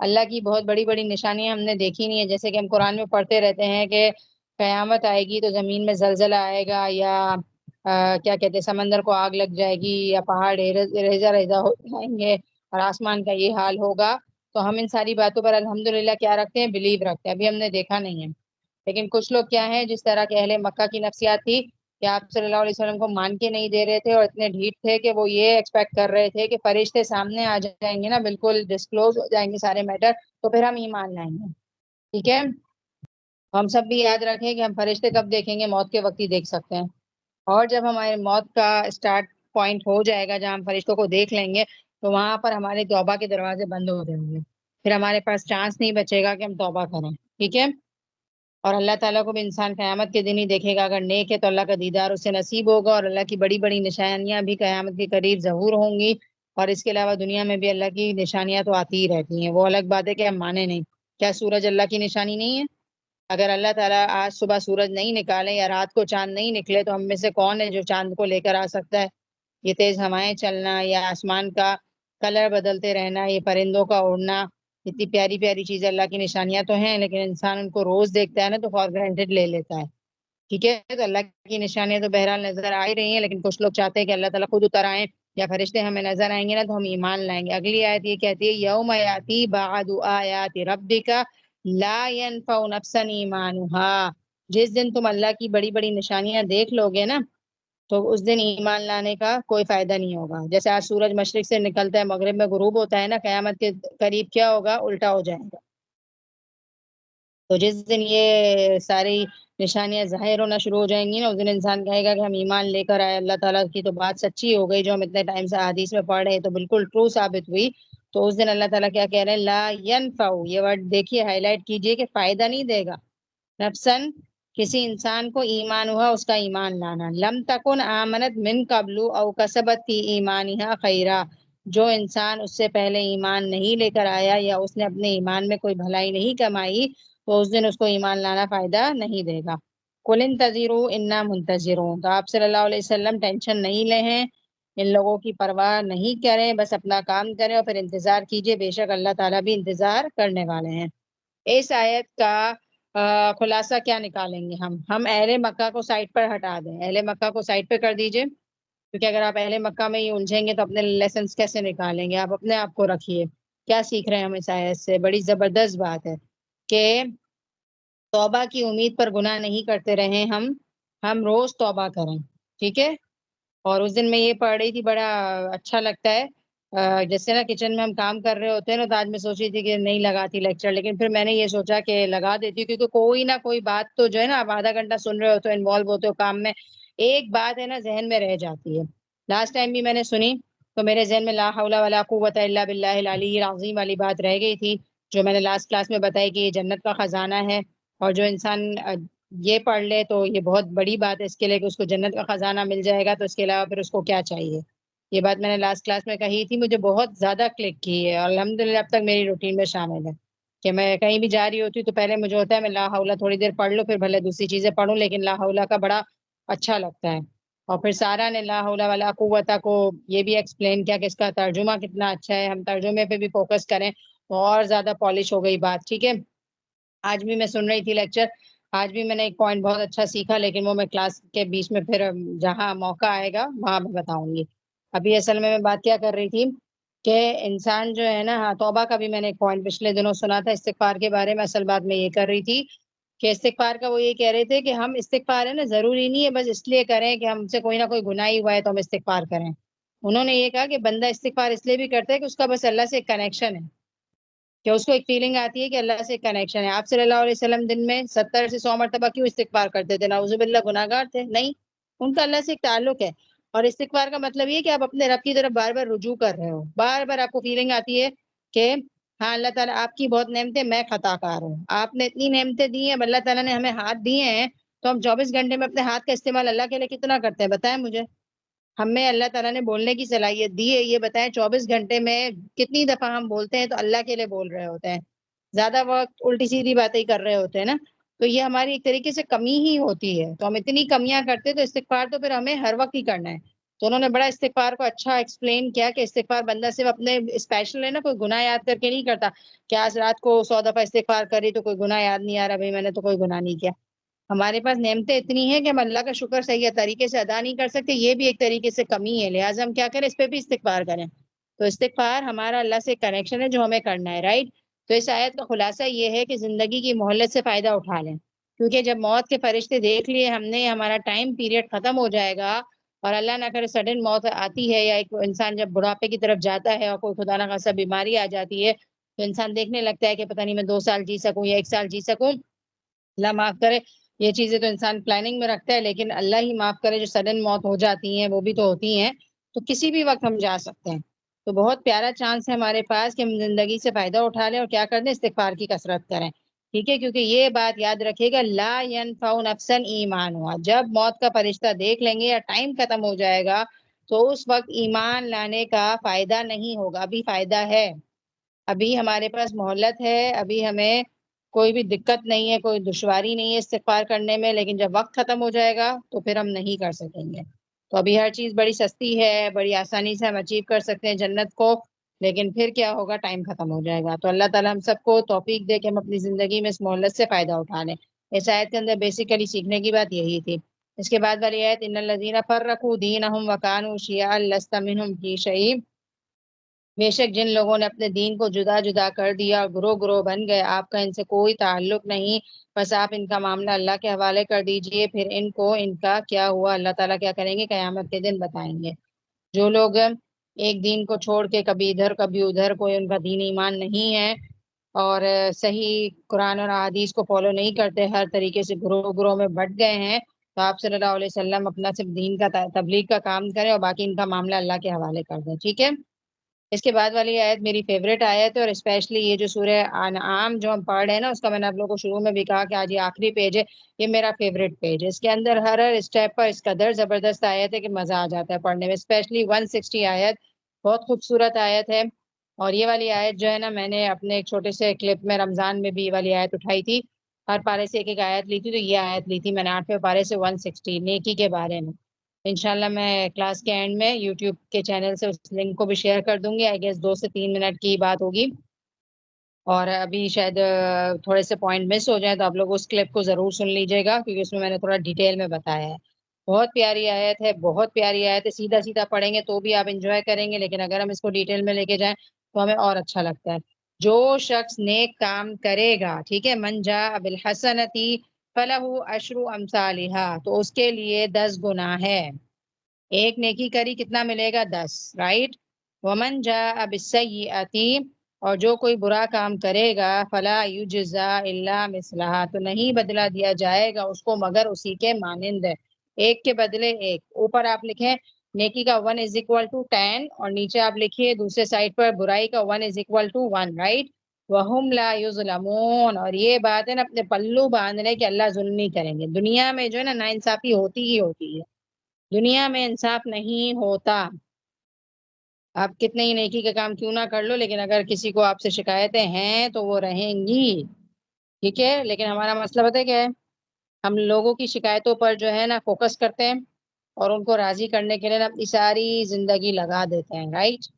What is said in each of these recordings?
اللہ کی بہت بڑی بڑی نشانیاں ہم نے دیکھی نہیں ہے، جیسے کہ ہم قرآن میں پڑھتے رہتے ہیں کہ قیامت آئے گی تو زمین میں زلزلہ آئے گا، یا کیا کہتے ہیں سمندر کو آگ لگ جائے گی، یا پہاڑ ریزہ ریزہ ہو جائیں گے، اور آسمان کا یہ حال ہوگا. تو ہم ان ساری باتوں پر الحمدللہ کیا رکھتے ہیں؟ بلیو رکھتے ہیں. ابھی ہم نے دیکھا نہیں ہے. لیکن کچھ لوگ کیا ہیں، جس طرح کے اہل مکہ کی نفسیات تھی کہ آپ صلی اللہ علیہ وسلم کو مان کے نہیں دے رہے تھے، اور اتنے ڈھیٹ تھے کہ وہ یہ ایکسپیکٹ کر رہے تھے کہ فرشتے سامنے آ جائیں گے نا، بالکل ڈسکلوز ہو جائیں گے سارے میٹر، تو پھر ہم ایمان لائیں گے. ٹھیک ہے، ہم سب بھی یاد رکھیں کہ ہم فرشتے کب دیکھیں گے؟ موت کے وقت ہی دیکھ سکتے ہیں. اور جب ہمارے موت کا اسٹارٹ پوائنٹ ہو جائے گا جہاں ہم فرشتوں کو دیکھ لیں گے، تو وہاں پر ہمارے توبہ کے دروازے بند ہو جائیں گے. پھر ہمارے پاس چانس نہیں بچے گا کہ ہم توبہ کریں. ٹھیک ہے، اور اللہ تعالیٰ کو بھی انسان قیامت کے دن ہی دیکھے گا. اگر نیک ہے تو اللہ کا دیدار اس سے نصیب ہوگا، اور اللہ کی بڑی بڑی نشانیاں بھی قیامت کے قریب ظہور ہوں گی. اور اس کے علاوہ دنیا میں بھی اللہ کی نشانیاں تو آتی ہی رہتی ہیں. وہ الگ بات ہے کہ ہم مانے نہیں. کیا سورج اللہ کی نشانی نہیں ہے؟ اگر اللہ تعالیٰ آج صبح سورج نہیں نکالے یا رات کو چاند نہیں نکلے، تو ہم میں سے کون ہے جو چاند کو لے کر آ سکتا ہے؟ یہ تیز ہوائیں چلنا، یا آسمان کا کلر بدلتے رہنا، یہ پرندوں کا اڑنا، اتنی پیاری پیاری چیزیں اللہ کی نشانیاں تو ہیں، لیکن انسان ان کو روز دیکھتا ہے نا تو فار گرانٹیڈ لے لیتا ہے. ٹھیک ہے، تو اللہ کی نشانیاں تو بہرحال نظر آ ہی رہی ہیں، لیکن کچھ لوگ چاہتے ہیں کہ اللہ تعالیٰ خود اتر آئیں یا فرشتے ہمیں نظر آئیں گے نا تو ہم ایمان لائیں گے. اگلی آیت یہ کہتی ہے یوم یاتی بعد آیات ربک لا ينفع نفسا ایمانها. جس دن تم اللہ کی بڑی بڑی نشانیاں دیکھ لو گے نا، تو اس دن ایمان لانے کا کوئی فائدہ نہیں ہوگا. جیسے آج سورج مشرق سے نکلتا ہے، مغرب میں غروب ہوتا ہے نا، قیامت کے قریب کیا ہوگا؟ الٹا ہو جائے گا. تو جس دن یہ ساری نشانیاں ظاہر ہونا شروع ہو جائیں گی نا، اس دن انسان کہے گا کہ ہم ایمان لے کر آئے، اللہ تعالیٰ کی تو بات سچی ہو گئی جو ہم اتنے ٹائم سے حدیث میں پڑھ رہے ہیں تو بالکل ٹرو ثابت ہوئی. تو اس دن اللہ تعالیٰ کیا کہہ رہے ہیں؟ لا ینفع، یہ ورڈ دیکھیے ہائی لائٹ کیجئے کہ فائدہ نہیں دے گا. نفسن، کسی انسان کو ایمان ہوا، اس کا ایمان لانا. لم تکن آمنت من قبل او کسبت فی ایمانها خیرا، جو انسان اس سے پہلے ایمان نہیں لے کر آیا یا اس نے اپنے ایمان میں کوئی بھلائی نہیں کمائی، تو اس دن اس کو ایمان لانا فائدہ نہیں دے گا. قل انتظروا انا منتظرون. تو آپ صلی اللہ علیہ وسلم ٹینشن نہیں لیں، ان لوگوں کی پرواہ نہیں کریں، بس اپنا کام کریں اور پھر انتظار کیجئے، بے شک اللہ تعالیٰ بھی انتظار کرنے والے ہیں. اس آیت کا خلاصہ کیا نکالیں گے ہم اہل مکہ کو سائڈ پر ہٹا دیں. اہل مکہ کو سائڈ پہ کر دیجئے، کیونکہ اگر آپ اہل مکہ میں ہی الجھیں گے تو اپنے لیسنس کیسے نکالیں گے؟ آپ اپنے آپ کو رکھیے. کیا سیکھ رہے ہیں ہم اس آیت سے؟ بڑی زبردست بات ہے کہ توبہ کی امید پر گناہ نہیں کرتے رہیں، ہم روز توبہ کریں. ٹھیک ہے، اور اس دن میں یہ پڑھ رہی تھی، بڑا اچھا لگتا ہے. جیسے نا کچن میں ہم کام کر رہے ہوتے ہیں نا، تو آج میں سوچ رہی تھی کہ نہیں لگاتی لیکچر، لیکن پھر میں نے یہ سوچا کہ لگا دیتی ہوں، کیونکہ کوئی نہ کوئی بات تو جو ہے نا، آپ آدھا گھنٹہ سن رہے ہوتے ہو، انوالو ہوتے ہو کام میں، ایک بات ہے نا ذہن میں رہ جاتی ہے. لاسٹ ٹائم بھی میں نے سنی تو میرے ذہن میں لا حول ولا قوت الا باللہ العلی العظیم والی بات رہ گئی تھی، جو میں نے لاسٹ کلاس میں بتائی کہ یہ جنت کا خزانہ ہے، اور جو انسان یہ پڑھ لے تو یہ بہت بڑی بات ہے اس کے لیے کہ اس کو جنت کا خزانہ مل جائے گا، تو اس کے علاوہ پھر اس کو کیا چاہیے. یہ بات میں نے لاسٹ کلاس میں کہی تھی، مجھے بہت زیادہ کلک کی ہے، اور الحمدللہ اب تک میری روٹین میں شامل ہے کہ میں کہیں بھی جا رہی ہوتی ہوں تو پہلے مجھے ہوتا ہے میں لا حولہ تھوڑی دیر پڑھ لوں، پھر بھلے دوسری چیزیں پڑھوں، لیکن لا حولہ کا بڑا اچھا لگتا ہے. اور پھر سارا نے لا حول ولا قوت کو یہ بھی ایکسپلین کیا کہ اس کا ترجمہ کتنا اچھا ہے، ہم ترجمے پہ بھی فوکس کریں تو اور زیادہ پالش ہو گئی بات. ٹھیک ہے، آج بھی میں سن رہی تھی لیکچر، آج بھی میں نے ایک پوائنٹ بہت اچھا سیکھا، لیکن وہ میں کلاس کے بیچ میں پھر جہاں موقع آئے گا وہاں میں بتاؤں گی. ابھی اصل میں بات کیا کر رہی تھی کہ انسان جو ہے نا، ہاں توبہ کا بھی میں نے ایک پوائنٹ پچھلے دنوں سنا تھا استغفار کے بارے میں. اصل بات میں یہ کر رہی تھی کہ استغفار کا وہ یہ کہہ رہے تھے کہ ہم استغفار ہے نا ضروری نہیں ہے بس اس لیے کریں کہ ہم سے کوئی نہ کوئی گناہ ہی ہوا ہے تو ہم استغفار کریں. انہوں نے یہ کہا کہ بندہ استغفار اس لیے بھی کرتا ہے کہ اس کا بس اللہ سے ایک کنیکشن ہے، کہ اس کو ایک فیلنگ آتی ہے کہ اللہ سے ایک کنیکشن ہے. آپ صلی اللہ علیہ وسلم دن میں 70 سے 100 مرتبہ کیوں استغفار کرتے تھے؟ نعوذ باللہ گناہ گار تھے؟ نہیں، ان کا اللہ سے ایک تعلق ہے. اور استغفار کا مطلب یہ کہ آپ اپنے رب کی طرف بار بار رجوع کر رہے ہو، بار بار آپ کو فیلنگ آتی ہے کہ ہاں اللہ تعالیٰ آپ کی بہت نعمتیں، میں خطا کار ہوں، آپ نے اتنی نعمتیں دی ہیں، اللہ تعالیٰ نے ہمیں ہاتھ دیے ہیں، تو ہم 24 گھنٹے میں اپنے ہاتھ کا استعمال اللہ کے لیے کتنا کرتے ہیں؟ بتائیں مجھے. ہمیں اللہ تعالیٰ نے بولنے کی صلاحیت دی ہے، یہ بتائیں 24 گھنٹے میں کتنی دفعہ ہم بولتے ہیں تو اللہ کے لیے بول رہے ہوتے ہیں؟ زیادہ وقت الٹی سیدھی باتیں ہی کر رہے ہوتے ہیں نا. تو یہ ہماری ایک طریقے سے کمی ہی ہوتی ہے، تو ہم اتنی کمیاں کرتے تو استغفار تو پھر ہمیں ہر وقت ہی کرنا ہے. تو انہوں نے بڑا استغفار کو اچھا ایکسپلین کیا کہ استغفار بندہ صرف اپنے اسپیشل ہے نا، کوئی گناہ یاد کر کے نہیں کرتا کہ آج رات کو 100 دفعہ استغفار کری تو کوئی گناہ یاد نہیں آ رہا، بھائی میں نے تو کوئی گناہ نہیں کیا. ہمارے پاس نعمتیں اتنی ہیں کہ ہم اللہ کا شکر صحیح طریقے سے ادا نہیں کر سکتے، یہ بھی ایک طریقے سے کمی ہے. لہٰذا ہم کیا کریں، اس پہ بھی استغفار کریں. تو استغفار ہمارا اللہ سے کنیکشن ہے جو ہمیں کرنا ہے، رائٹ. تو اس آیت کا خلاصہ یہ ہے کہ زندگی کی مہلت سے فائدہ اٹھا لیں، کیونکہ جب موت کے فرشتے دیکھ لیے ہم نے ہمارا ٹائم پیریڈ ختم ہو جائے گا، اور اللہ نہ کرے سڈن موت آتی ہے، یا ایک انسان جب بڑھاپے کی طرف جاتا ہے اور کوئی خدا نہ خاصا بیماری آ جاتی ہے، تو انسان دیکھنے لگتا ہے کہ پتہ نہیں میں 2 سال جی سکوں یا 1 سال جی سکوں. اللہ معاف کرے، یہ چیزیں تو انسان پلاننگ میں رکھتا ہے، لیکن اللہ ہی معاف کرے جو سڈن موت ہو جاتی ہیں وہ بھی تو ہوتی ہیں، تو کسی بھی وقت ہم جا سکتے ہیں. تو بہت پیارا چانس ہے ہمارے پاس کہ ہم زندگی سے فائدہ اٹھا لیں اور کیا کر دیں، استغفار کی کثرت کریں. ٹھیک ہے، کیونکہ یہ بات یاد رکھیے گا، لا ينفع نفسا ایمان ہوا، جب موت کا فرشتہ دیکھ لیں گے یا ٹائم ختم ہو جائے گا تو اس وقت ایمان لانے کا فائدہ نہیں ہوگا. ابھی فائدہ ہے، ابھی ہمارے پاس مہلت ہے، ابھی ہمیں کوئی بھی دقت نہیں ہے، کوئی دشواری نہیں ہے استغفار کرنے میں، لیکن جب وقت ختم ہو جائے گا تو پھر ہم نہیں کر سکیں گے. تو ابھی ہر چیز بڑی سستی ہے، بڑی آسانی سے ہم اچیو کر سکتے ہیں جنت کو، لیکن پھر کیا ہوگا، ٹائم ختم ہو جائے گا. تو اللہ تعالیٰ ہم سب کو توفیق دے کہ ہم اپنی زندگی میں اس مہلت سے فائدہ اٹھا لیں. اس آیت کے اندر بیسیکلی سیکھنے کی بات یہی تھی. اس کے بعد والی آیت، ان الذین فرقوا دینہم وکانوا شیعا لست منہم فی شیء، بے شک جن لوگوں نے اپنے دین کو جدا جدا کر دیا اور گروہ گروہ بن گئے، آپ کا ان سے کوئی تعلق نہیں، بس آپ ان کا معاملہ اللہ کے حوالے کر دیجئے، پھر ان کو ان کا کیا ہوا اللہ تعالیٰ کیا کریں گے، قیامت کے دن بتائیں گے. جو لوگ ایک دین کو چھوڑ کے کبھی ادھر کبھی ادھر، کوئی ان کا دین ایمان نہیں ہے اور صحیح قرآن اور احادیث کو فالو نہیں کرتے، ہر طریقے سے گروہ گروہ میں بٹ گئے ہیں، تو آپ صلی اللہ علیہ وسلم اپنا صرف دین کا تبلیغ کا کام کریں اور باقی ان کا معاملہ اللہ کے حوالے کر دیں. ٹھیک ہے. اس کے بعد والی آیت میری فیوریٹ آیت ہے، اور اسپیشلی یہ جو سورہ انعام جو ہم پڑھ رہے ہیں نا، اس کا میں نے آپ لوگوں کو شروع میں بھی کہا کہ آج یہ آخری پیج ہے، یہ میرا فیوریٹ پیج ہے. اس کے اندر ہر اسٹیپ پر اس قدر زبردست آیت ہے کہ مزہ آ جاتا ہے پڑھنے میں. اسپیشلی 160 آیت بہت خوبصورت آیت ہے. اور یہ والی آیت جو ہے نا، میں نے اپنے ایک چھوٹے سے کلپ میں رمضان میں بھی یہ والی آیت اٹھائی تھی، ہر پارے سے ایک ایک آیت لی تھی، تو یہ آیت لی تھی میں نے 8ویں پارے سے 160 نیکی کے بارے میں. انشاءاللہ میں کلاس کے اینڈ میں یوٹیوب کے چینل سے اس لنک کو بھی شیئر کر دوں گی. آئی گیس 2 سے 3 منٹ کی بات ہوگی، اور ابھی شاید تھوڑے سے پوائنٹ مس ہو جائیں، تو آپ لوگ اس کلپ کو ضرور سن لیجیے گا، کیونکہ اس میں میں نے تھوڑا ڈیٹیل میں بتایا ہے. بہت پیاری آیت ہے، بہت پیاری آیت ہے. سیدھا سیدھا پڑھیں گے تو بھی آپ انجوائے کریں گے، لیکن اگر ہم اس کو ڈیٹیل میں لے کے جائیں تو ہمیں اور اچھا لگتا ہے. جو شخص نیک کام کرے گا، ٹھیک ہے، من جاء بالحسنتی فلہ عشر امثالھا، تو اس کے لیے 10 گنا ہے. ایک نیکی کری کتنا ملے گا، 10، رائٹ. ومن جاء بالسیئۃ، اور جو کوئی برا کام کرے گا، فلا یجزا الا مثلھا، تو نہیں بدلہ دیا جائے گا اس کو مگر اسی کے مانند. ایک کے بدلے ایک. اوپر آپ لکھیں نیکی کا 1 = 10، اور نیچے آپ لکھیے دوسرے سائڈ پر برائی کا 1 = 1، رائٹ. وہم لا یظلمون، اور یہ بات ہے نا اپنے پلو باندھنے کہ اللہ ظلم نہیں کریں گے. دنیا میں جو ہے نا ناانصافی ہوتی ہی ہوتی ہے، دنیا میں انصاف نہیں ہوتا. آپ کتنے ہی نیکی کا کام کیوں نہ کر لو، لیکن اگر کسی کو آپ سے شکایتیں ہیں تو وہ رہیں گی. ٹھیک ہے. لیکن ہمارا مسئلہ پتہ ہے کیا ہے، ہم لوگوں کی شکایتوں پر جو ہے نا فوکس کرتے ہیں اور ان کو راضی کرنے کے لیے نا اپنی ساری زندگی لگا دیتے ہیں، رائٹ.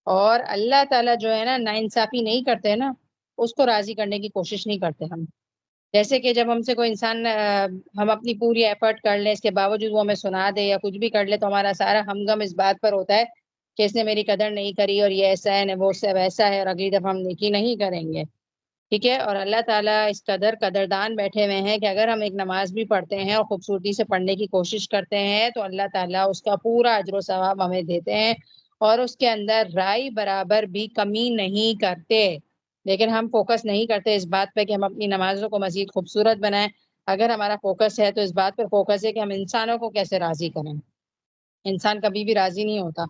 اور اللہ تعالیٰ جو ہے نا ناانصافی نہیں کرتے نا، اس کو راضی کرنے کی کوشش نہیں کرتے ہم. جیسے کہ جب ہم سے کوئی انسان ہم اپنی پوری ایفرٹ کر لیں، اس کے باوجود وہ ہمیں سنا دے یا کچھ بھی کر لے، تو ہمارا سارا ہمغم اس بات پر ہوتا ہے کہ اس نے میری قدر نہیں کری، اور یہ ایسا ہے، وہ اس سے ویسا ہے، اور اگلی دفعہ ہم نیکی نہیں کریں گے. ٹھیک ہے. اور اللہ تعالیٰ اس قدردان بیٹھے ہوئے ہیں کہ اگر ہم ایک نماز بھی پڑھتے ہیں اور خوبصورتی سے پڑھنے کی کوشش کرتے ہیں تو اللہ تعالیٰ اس کا پورا اجر و ثواب ہمیں دیتے ہیں، اور اس کے اندر رائی برابر بھی کمی نہیں کرتے. لیکن ہم فوکس نہیں کرتے اس بات پہ کہ ہم اپنی نمازوں کو مزید خوبصورت بنائیں. اگر ہمارا فوکس ہے تو اس بات پر فوکس ہے کہ ہم انسانوں کو کیسے راضی کریں. انسان کبھی بھی راضی نہیں ہوتا،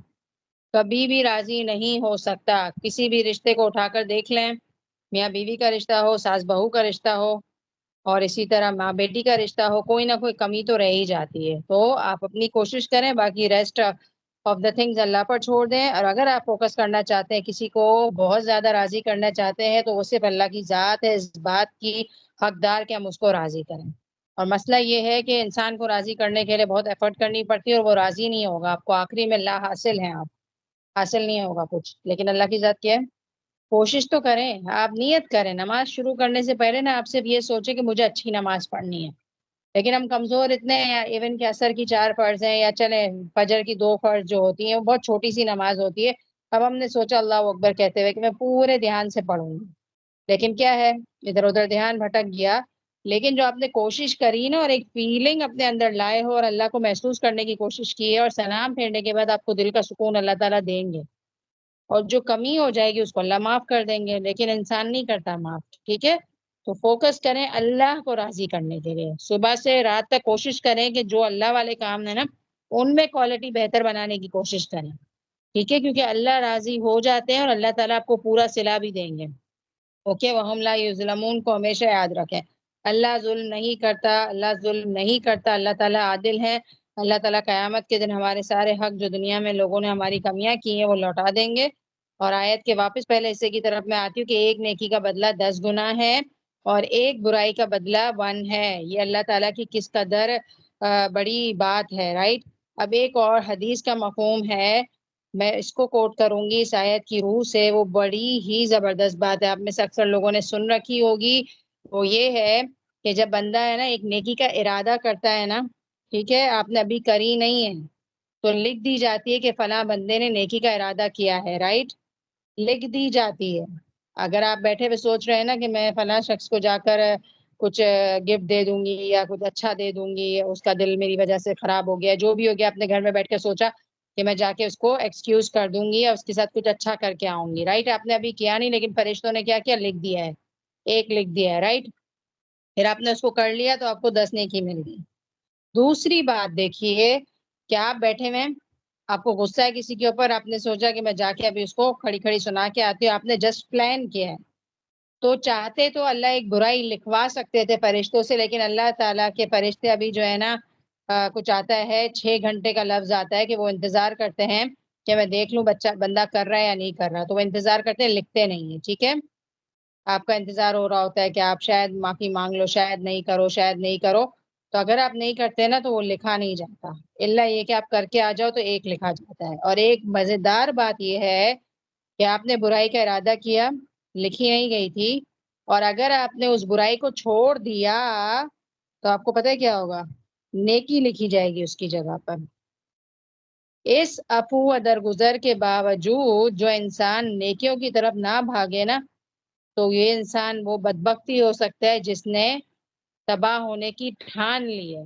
کبھی بھی راضی نہیں ہو سکتا. کسی بھی رشتے کو اٹھا کر دیکھ لیں، میاں بیوی کا رشتہ ہو، ساس بہو کا رشتہ ہو، اور اسی طرح ماں بیٹی کا رشتہ ہو، کوئی نہ کوئی کمی تو رہ ہی جاتی ہے. تو آپ اپنی کوشش کریں، باقی ریسٹ آف دا تھنگز اللہ پر چھوڑ دیں. اور اگر آپ فوکس کرنا چاہتے ہیں، کسی کو بہت زیادہ راضی کرنا چاہتے ہیں، تو وہ صرف اللہ کی ذات ہے اس بات کی حقدار کہ ہم اس کو راضی کریں. اور مسئلہ یہ ہے کہ انسان کو راضی کرنے کے لیے بہت ایفرٹ کرنی پڑتی ہے اور وہ راضی نہیں ہوگا، آپ کو آخری میں لا حاصل ہیں، آپ حاصل نہیں ہوگا کچھ. لیکن اللہ کی ذات کیا ہے، کوشش تو کریں. آپ نیت کریں نماز شروع کرنے سے پہلے نا، آپ صرف یہ سوچیں کہ مجھے اچھی نماز پڑھنی ہے. لیکن ہم کمزور اتنے ہیں، ایون کہ عصر کی 4 فرض ہیں، یا چلیں فجر کی 2 فرض جو ہوتی ہیں وہ بہت چھوٹی سی نماز ہوتی ہے. اب ہم نے سوچا اللہ اکبر کہتے ہوئے کہ میں پورے دھیان سے پڑھوں گی، لیکن کیا ہے ادھر ادھر دھیان بھٹک گیا. لیکن جو آپ نے کوشش کری نا اور ایک فیلنگ اپنے اندر لائے ہو اور اللہ کو محسوس کرنے کی کوشش کی ہے، اور سلام پھیرنے کے بعد آپ کو دل کا سکون اللہ تعالیٰ دیں گے. اور جو کمی ہو جائے گی اس کو اللہ معاف کر دیں گے، لیکن انسان نہیں کرتا معاف. ٹھیک ہے، تو فوکس کریں اللہ کو راضی کرنے کے لیے. صبح سے رات تک کوشش کریں کہ جو اللہ والے کام ہیں نا ان میں کوالٹی بہتر بنانے کی کوشش کریں. ٹھیک ہے، کیونکہ اللہ راضی ہو جاتے ہیں اور اللہ تعالیٰ آپ کو پورا صلہ بھی دیں گے. اوکے، وَهُمْ لَا يُظْلَمُونَ کو ہمیشہ یاد رکھیں. اللہ ظلم نہیں کرتا، اللہ ظلم نہیں کرتا، اللہ تعالیٰ عادل ہے. اللہ تعالیٰ قیامت کے دن ہمارے سارے حق جو دنیا میں لوگوں نے ہماری کمیاں کی ہیں وہ لوٹا دیں گے. اور آیت کے واپس پہلے حصے کی طرف میں آتی ہوں کہ ایک نیکی کا بدلہ 10 گنا ہے اور ایک برائی کا بدلہ 1 ہے. یہ اللہ تعالیٰ کی کس قدر بڑی بات ہے، رائٹ. اب ایک اور حدیث کا مفہوم ہے، میں اس کو کوٹ کروں گی اس آیت کی روح سے، وہ بڑی ہی زبردست بات ہے، آپ میں سے اکثر لوگوں نے سن رکھی ہوگی. وہ یہ ہے کہ جب بندہ ہے نا ایک نیکی کا ارادہ کرتا ہے نا، ٹھیک ہے، آپ نے ابھی کری نہیں ہے تو لکھ دی جاتی ہے کہ فلاں بندے نے نیکی کا ارادہ کیا ہے، رائٹ، لکھ دی جاتی ہے. اگر آپ بیٹھے ہوئے سوچ رہے ہیں نا کہ میں فلاں شخص کو جا کر کچھ گفٹ دے دوں گی یا کچھ اچھا دے دوں گی، اس کا دل میری وجہ سے خراب ہو گیا، جو بھی ہو گیا، اپنے گھر میں بیٹھ کے سوچا کہ میں جا کے اس کو ایکسکیوز کر دوں گی یا اس کے ساتھ کچھ اچھا کر کے آؤں گی، رائٹ. آپ نے ابھی کیا نہیں، لیکن فرشتوں نے کیا کیا، لکھ دیا ہے، ایک لکھ دیا ہے، رائٹ. پھر آپ نے اس کو کر لیا تو آپ کو 10 نیکی مل گئی. دوسری بات دیکھیے کہ آپ بیٹھے ہوئے، آپ کو غصہ ہے کسی کے اوپر، آپ نے سوچا کہ میں جا کے ابھی اس کو کھڑی کھڑی سنا کے آتی ہوں، آپ نے جسٹ پلان کیا ہے. تو چاہتے تو اللہ ایک برائی لکھوا سکتے تھے فرشتوں سے، لیکن اللہ تعالیٰ کے فرشتے ابھی جو ہے نا کچھ آتا ہے 6 گھنٹے کا لفظ آتا ہے کہ وہ انتظار کرتے ہیں کہ میں دیکھ لوں بندہ کر رہا ہے یا نہیں کر رہا، تو وہ انتظار کرتے ہیں، لکھتے نہیں ہیں. ٹھیک ہے، آپ کا انتظار ہو رہا ہوتا ہے کہ آپ شاید معافی مانگ لو، شاید نہیں کرو، شاید نہیں کرو. تو اگر آپ نہیں کرتے نا تو وہ لکھا نہیں جاتا، الا یہ کہ آپ کر کے آ جاؤ تو ایک لکھا جاتا ہے. اور ایک مزیدار بات یہ ہے کہ آپ نے برائی کا ارادہ کیا، لکھی نہیں گئی تھی، اور اگر آپ نے اس برائی کو چھوڑ دیا تو آپ کو پتہ ہے کیا ہوگا، نیکی لکھی جائے گی اس کی جگہ پر. اس عفو و درگزر کے باوجود جو انسان نیکیوں کی طرف نہ بھاگے نا، تو یہ انسان وہ بدبختی ہو سکتا ہے جس نے تباہ ہونے کی ٹھان لی ہے.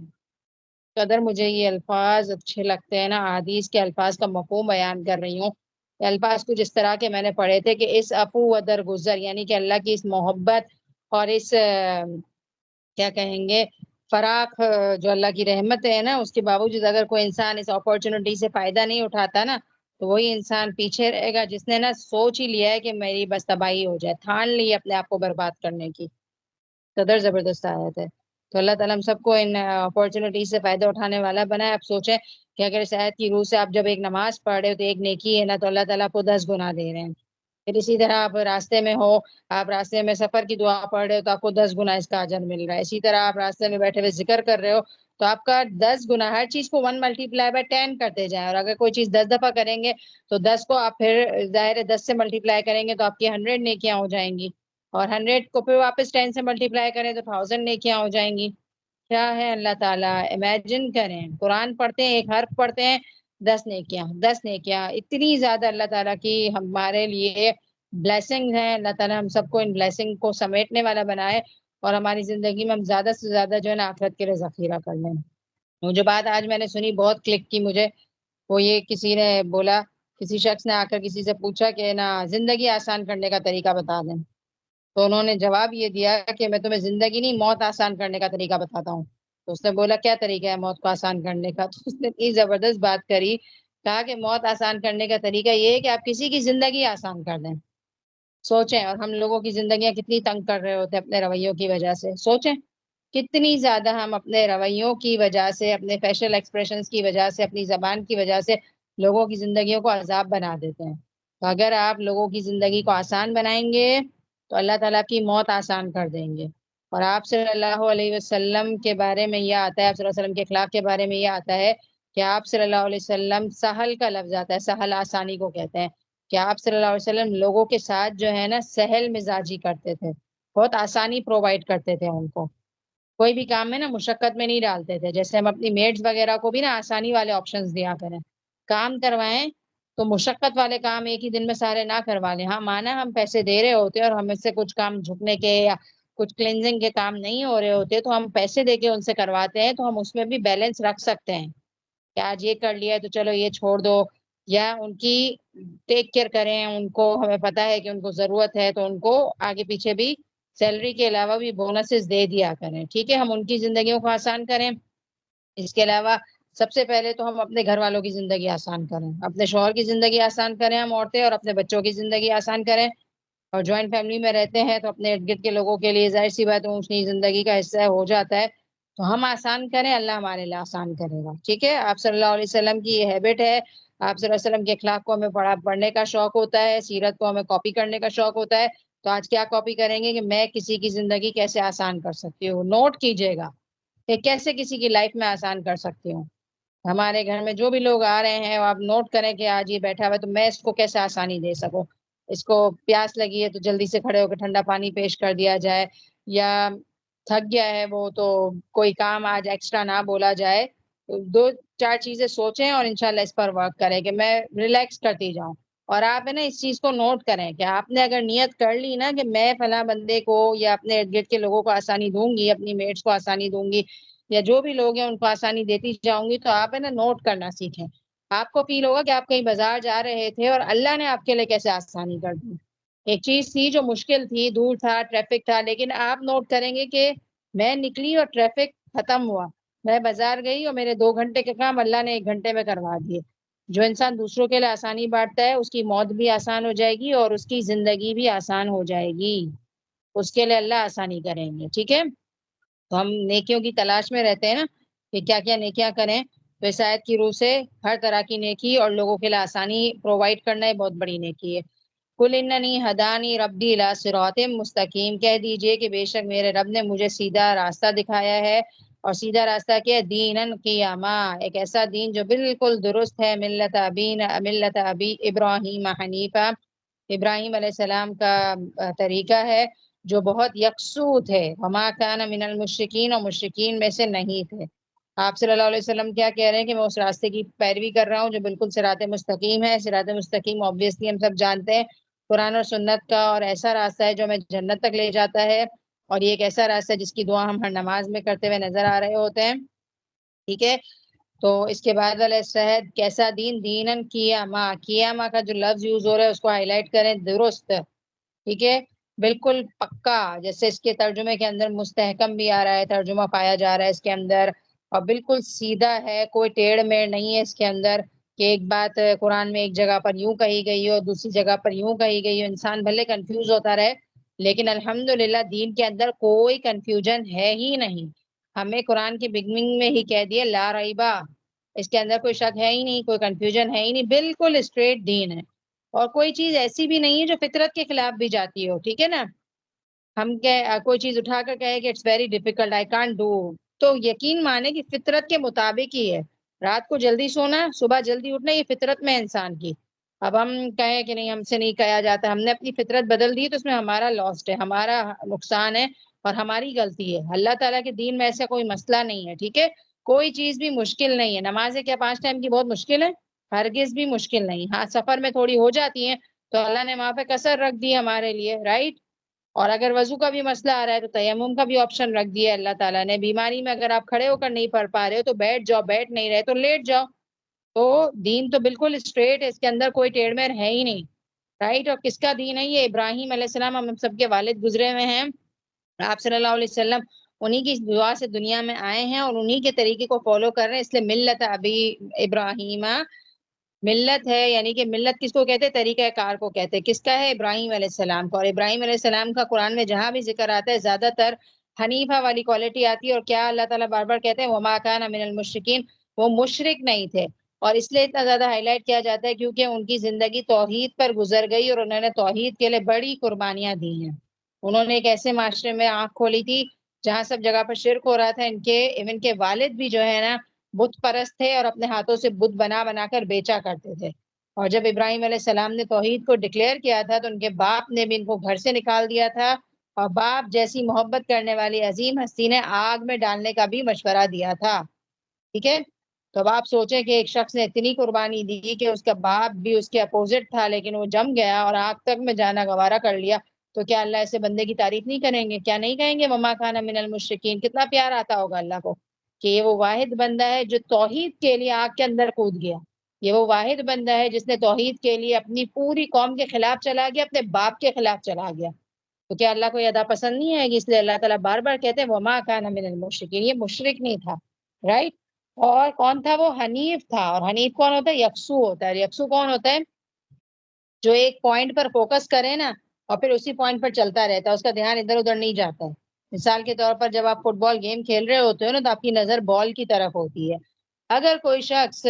قدر مجھے یہ الفاظ اچھے لگتے ہیں نا، حدیث کے الفاظ کا مفہوم بیان کر رہی ہوں. یہ الفاظ کچھ اس طرح کے میں نے پڑھے تھے کہ اس عفو و درگزر، یعنی کہ اللہ کی اس محبت اور اس کیا کہیں گے فراخ جو اللہ کی رحمت ہے نا، اس کے باوجود اگر کوئی انسان اس اپورچونٹی سے فائدہ نہیں اٹھاتا نا، تو وہی انسان پیچھے رہے گا جس نے نا سوچ ہی لیا ہے کہ میری بس تباہی ہو جائے، ٹھان لی اپنے آپ کو برباد کرنے کی. قدر زبردست آیت ہے. تو اللہ تعالیٰ ہم سب کو ان اپورچونٹی سے فائدہ اٹھانے والا بنائے. آپ سوچیں کہ اگر اس آیت کی روح سے آپ جب ایک نماز پڑھ رہے ہو تو ایک نیکی ہے نا، تو اللہ تعالیٰ کو 10 گنا دے رہے ہیں. پھر اسی طرح آپ راستے میں ہو، آپ راستے میں سفر کی دعا پڑھ رہے ہو تو آپ کو 10 گنا اس کا اجر مل رہا ہے. اسی طرح آپ راستے میں بیٹھے ہوئے ذکر کر رہے ہو تو آپ کا 10 گنا، ہر چیز کو 1 ملٹیپلائی بائی 10 کرتے جائیں. اور اگر کوئی چیز 10 دفعہ کریں گے تو 10 کو آپ پھر ظاہر ہے 10 سے ملٹیپلائی کریں گے تو آپ کی 100 نیکیاں ہو جائیں گی، اور 100 کو پھر واپس 10 سے ملٹیپلائی کریں تو 1000 نیکیاں ہو جائیں گی. کیا ہے اللہ تعالیٰ، امیجن کریں، قرآن پڑھتے ہیں، ایک حرف پڑھتے ہیں، 10 نیکیاں، 10 نیکیاں. اتنی زیادہ اللہ تعالیٰ کی ہمارے لیے بلیسنگ ہے. اللہ تعالیٰ ہم سب کو ان بلیسنگ کو سمیٹنے والا بنائے اور ہماری زندگی میں ہم زیادہ سے زیادہ جو ہے نا آخرت کے لیے ذخیرہ کر لیں. وہ جو بات آج میں نے سنی بہت کلک کی مجھے، وہ یہ کسی نے بولا، کسی شخص نے آ کر کسی سے پوچھا کہ نا زندگی آسان کرنے کا طریقہ بتا دیں. تو انہوں نے جواب یہ دیا کہ میں تمہیں زندگی نہیں، موت آسان کرنے کا طریقہ بتاتا ہوں. تو اس نے بولا کیا طریقہ ہے موت کو آسان کرنے کا؟ تو اس نے اتنی زبردست بات کری، کہا کہ موت آسان کرنے کا طریقہ یہ ہے کہ آپ کسی کی زندگی آسان کر دیں. سوچیں، اور ہم لوگوں کی زندگیاں کتنی تنگ کر رہے ہوتے ہیں اپنے رویوں کی وجہ سے. سوچیں کتنی زیادہ ہم اپنے رویوں کی وجہ سے، اپنے فیشل ایکسپریشنز کی وجہ سے، اپنی زبان کی وجہ سے لوگوں کی زندگیوں کو عذاب بنا دیتے ہیں. تو اگر آپ لوگوں کی زندگی کو آسان بنائیں گے تو اللہ تعالیٰ کی موت آسان کر دیں گے. اور آپ صلی اللہ علیہ وسلم کے بارے میں یہ آتا ہے، آپ صلی اللہ علیہ وسلم کے اخلاق کے بارے میں یہ آتا ہے کہ آپ صلی اللہ علیہ وسلم، سہل کا لفظ آتا ہے، سہل آسانی کو کہتے ہیں، کہ آپ صلی اللہ علیہ وسلم لوگوں کے ساتھ جو ہے نا سہل مزاجی کرتے تھے، بہت آسانی پرووائڈ کرتے تھے ان کو، کوئی بھی کام میں نا مشقت میں نہیں ڈالتے تھے. جیسے ہم اپنی میڈز وغیرہ کو بھی نا آسانی والے آپشنز دیا کریں، کام کروائیں تو مشقت والے کام ایک ہی دن میں سارے نہ کروا لیں. ہاں مانا ہم پیسے دے رہے ہوتے ہیں اور ہم سے کچھ کام جھکنے کے یا کچھ کلینزنگ کے کام نہیں ہو رہے ہوتے تو ہم پیسے دے کے ان سے کرواتے ہیں، تو ہم اس میں بھی بیلنس رکھ سکتے ہیں کہ آج یہ کر لیا ہے تو چلو یہ چھوڑ دو، یا ان کی ٹیک کیئر کریں، ان کو ہمیں پتا ہے کہ ان کو ضرورت ہے تو ان کو آگے پیچھے بھی سیلری کے علاوہ بھی بونسز دے دیا کریں. ٹھیک ہے، ہم ان کی زندگیوں کو آسان کریں. اس کے علاوہ سب سے پہلے تو ہم اپنے گھر والوں کی زندگی آسان کریں، اپنے شوہر کی زندگی آسان کریں ہم عورتیں، اور اپنے بچوں کی زندگی آسان کریں. اور جوائنٹ فیملی میں رہتے ہیں تو اپنے ارد گرد کے لوگوں کے لیے ظاہر سی بات اونچ زندگی کا حصہ ہو جاتا ہے، تو ہم آسان کریں، اللہ ہمارے لیے آسان کرے گا. ٹھیک ہے، آپ صلی اللہ علیہ وسلم کی یہ ہیبٹ ہے، آپ صلی اللہ علیہ وسلم کے اخلاق کو ہمیں پڑھنے کا شوق ہوتا ہے، سیرت کو ہمیں کاپی کرنے کا شوق ہوتا ہے. تو آج کیا کاپی کریں گے کہ میں کسی کی زندگی کیسے آسان کر سکتی ہوں. نوٹ کیجئے گا کہ کیسے کسی کی لائف میں آسان کر سکتی ہوں. ہمارے گھر میں جو بھی لوگ آ رہے ہیں آپ نوٹ کریں کہ آج یہ بیٹھا ہوا ہے تو میں اس کو کیسے آسانی دے سکوں. اس کو پیاس لگی ہے تو جلدی سے کھڑے ہو کے ٹھنڈا پانی پیش کر دیا جائے، یا تھک گیا ہے وہ تو کوئی کام آج ایکسٹرا نہ بولا جائے. دو چار چیزیں سوچیں اور انشاءاللہ اس پر ورک کریں کہ میں ریلیکس کرتی جاؤں. اور آپ ہے نا اس چیز کو نوٹ کریں کہ آپ نے اگر نیت کر لی نا کہ میں فلاں بندے کو یا اپنے ارد گرد کے لوگوں کو آسانی دوں گی، اپنی میٹس کو آسانی دوں گی، یا جو بھی لوگ ہیں ان کو آسانی دیتی جاؤں گی، تو آپ ہے نا نوٹ کرنا سیکھیں. آپ کو فیل ہوگا کہ آپ کہیں بازار جا رہے تھے اور اللہ نے آپ کے لیے کیسے آسانی کر دی. ایک چیز تھی جو مشکل تھی، دور تھا، ٹریفک تھا، لیکن آپ نوٹ کریں گے کہ میں نکلی اور ٹریفک ختم ہوا، میں بازار گئی اور میرے 2 گھنٹے کے کام اللہ نے 1 گھنٹے میں کروا دیے. جو انسان دوسروں کے لیے آسانی بانٹتا ہے اس کی موت بھی آسان ہو جائے گی اور اس کی زندگی بھی آسان ہو جائے گی، اس کے لیے اللہ آسانی کریں گے. ٹھیک ہے، تو ہم نیکیوں کی تلاش میں رہتے ہیں نا کہ کیا کیا نیکیاں کریں. تو اس آیت کی روح سے ہر طرح کی نیکی اور لوگوں کے لیے آسانی پرووائڈ کرنا یہ بہت بڑی نیکی ہے. قل اننی ہدانی ربی الی صراط مستقیم، کہہ دیجئے کہ بے شک میرے رب نے مجھے سیدھا راستہ دکھایا ہے. اور سیدھا راستہ کیا ہے؟ دینن قیاما، ایک ایسا دین جو بالکل درست ہے. ملت ابی ابراہیم حنیفہ، ابراہیم علیہ السلام کا طریقہ ہے جو بہت یکسو تھے. وما کان من المشرکین، اور مشرکین میں سے نہیں تھے. آپ صلی اللہ علیہ وسلم کیا کہہ رہے ہیں کہ میں اس راستے کی پیروی کر رہا ہوں جو بالکل صراط مستقیم ہے. صراط مستقیم obviously ہم سب جانتے ہیں قرآن اور سنت کا، اور ایسا راستہ ہے جو ہمیں جنت تک لے جاتا ہے. اور یہ ایک ایسا راستہ ہے جس کی دعا ہم ہر نماز میں کرتے ہوئے نظر آ رہے ہوتے ہیں. ٹھیک ہے، تو اس کے بعد والے شہد کیسا دین؟ دینن قیاما، قیاما کا جو لفظ یوز ہو رہا ہے اس کو ہائی لائٹ کریں، درست. ٹھیک ہے، بالکل پکا. جیسے اس کے ترجمے کے اندر مستحکم بھی آ رہا ہے، ترجمہ پایا جا رہا ہے اس کے اندر، اور بالکل سیدھا ہے، کوئی ٹیڑھ میڑ نہیں ہے اس کے اندر کہ ایک بات قرآن میں ایک جگہ پر یوں کہی گئی ہو دوسری جگہ پر یوں کہی گئی ہو، انسان بھلے کنفیوز ہوتا رہے لیکن الحمدللہ دین کے اندر کوئی کنفیوژن ہے ہی نہیں. ہمیں قرآن کی بگننگ میں ہی کہہ دیا لا ریبا، اس کے اندر کوئی شک ہے ہی نہیں، کوئی کنفیوژن ہے ہی نہیں، بالکل اسٹریٹ دین ہے. اور کوئی چیز ایسی بھی نہیں ہے جو فطرت کے خلاف بھی جاتی ہو. ٹھیک ہے نا، ہم کوئی چیز اٹھا کر کہے کہ it's very difficult I can't do, تو یقین مانے کہ فطرت کے مطابق ہی ہے. رات کو جلدی سونا، صبح جلدی اٹھنا، یہ فطرت میں انسان کی. اب ہم کہیں کہ نہیں ہم سے نہیں کہا جاتا، ہم نے اپنی فطرت بدل دی تو اس میں ہمارا لاسٹ ہے، ہمارا نقصان ہے اور ہماری غلطی ہے. اللہ تعالیٰ کے دین میں ایسا کوئی مسئلہ نہیں ہے. ٹھیک ہے، کوئی چیز بھی مشکل نہیں ہے. نمازیں کیا 5 ٹائم کی بہت مشکل ہے؟ ہرگز بھی مشکل نہیں. ہاں سفر میں تھوڑی ہو جاتی ہیں تو اللہ نے وہاں پہ کسر رکھ دی ہمارے لیے، رائٹ. اور اگر وضو کا بھی مسئلہ آ رہا ہے تو تیمم کا بھی آپشن رکھ دیا ہے اللہ تعالیٰ نے. بیماری میں اگر آپ کھڑے ہو کر نہیں پڑھ پا رہے ہو تو بیٹھ جاؤ، بیٹھ نہیں رہے تو لیٹ جاؤ. تو دین تو بالکل اسٹریٹ ہے، اس کے اندر کوئی ٹیڑھ میڑ ہے ہی نہیں، رائٹ. اور کس کا دین ہے یہ؟ ابراہیم علیہ السلام، ہم سب کے والد گزرے ہوئے ہیں. آپ صلی اللہ علیہ وسلم انہی کی دعا سے دنیا میں آئے ہیں اور انہی کے طریقے کو فالو کر رہے ہیں. اس لیے ملت ابی ابراہیم، ملت ہے یعنی کہ ملت کس کو کہتے ہیں؟ طریقہ کار کو کہتے ہیں. کس کا ہے؟ ابراہیم علیہ السلام کا. اور ابراہیم علیہ السلام کا قرآن میں جہاں بھی ذکر آتا ہے زیادہ تر حنیفہ والی کوالٹی آتی ہے. اور کیا اللہ تعالیٰ بار بار کہتے ہیں وما کان من المشرکین، وہ مشرک نہیں تھے. اور اس لیے اتنا زیادہ ہائی لائٹ کیا جاتا ہے کیونکہ ان کی زندگی توحید پر گزر گئی اور انہوں نے توحید کے لیے بڑی قربانیاں دی ہیں. انہوں نے ایک ایسے معاشرے میں آنکھ کھولی تھی جہاں سب جگہ پر شرک ہو رہا تھا. ایون کے والد بھی جو ہے نا بت پرست تھے اور اپنے ہاتھوں سے بت بنا بنا کر بیچا کرتے تھے. اور جب ابراہیم علیہ السلام نے توحید کو ڈکلیئر کیا تھا تو ان کے باپ نے بھی ان کو گھر سے نکال دیا تھا. اور باپ جیسی محبت کرنے والی عظیم ہستی نے آگ میں ڈالنے کا بھی مشورہ دیا تھا. ٹھیک ہے. تو اب آپ سوچیں کہ ایک شخص نے اتنی قربانی دی کہ اس کا باپ بھی اس کے اپوزٹ تھا لیکن وہ جم گیا اور آگ تک میں جانا گوارا کر لیا. تو کیا اللہ ایسے بندے کی تعریف نہیں کریں گے؟ کیا نہیں کہیں گے وما کان من المشرکین؟ کتنا پیار آتا ہوگا اللہ کو کہ یہ وہ واحد بندہ ہے جو توحید کے لیے آگ کے اندر کود گیا. یہ وہ واحد بندہ ہے جس نے توحید کے لیے اپنی پوری قوم کے خلاف چلا گیا, اپنے باپ کے خلاف چلا گیا. تو کیا اللہ کو یہ ادا پسند نہیں ہے کہ اس لیے اللہ تعالیٰ بار بار کہتے ہیں وما کان من المشرکین. یہ مشرک نہیں تھا, رائٹ. اور کون تھا وہ؟ حنیف تھا. اور حنیف کون ہوتا ہے؟ یکسو ہوتا ہے. یکسو کون ہوتا ہے؟ جو ایک پوائنٹ پر فوکس کرے نا اور پھر اسی پوائنٹ پر چلتا رہتا ہے, اس کا دھیان ادھر ادھر نہیں جاتا ہے. مثال کے طور پر جب آپ فٹ بال گیم کھیل رہے ہوتے ہو نا تو آپ کی نظر بال کی طرف ہوتی ہے. اگر کوئی شخص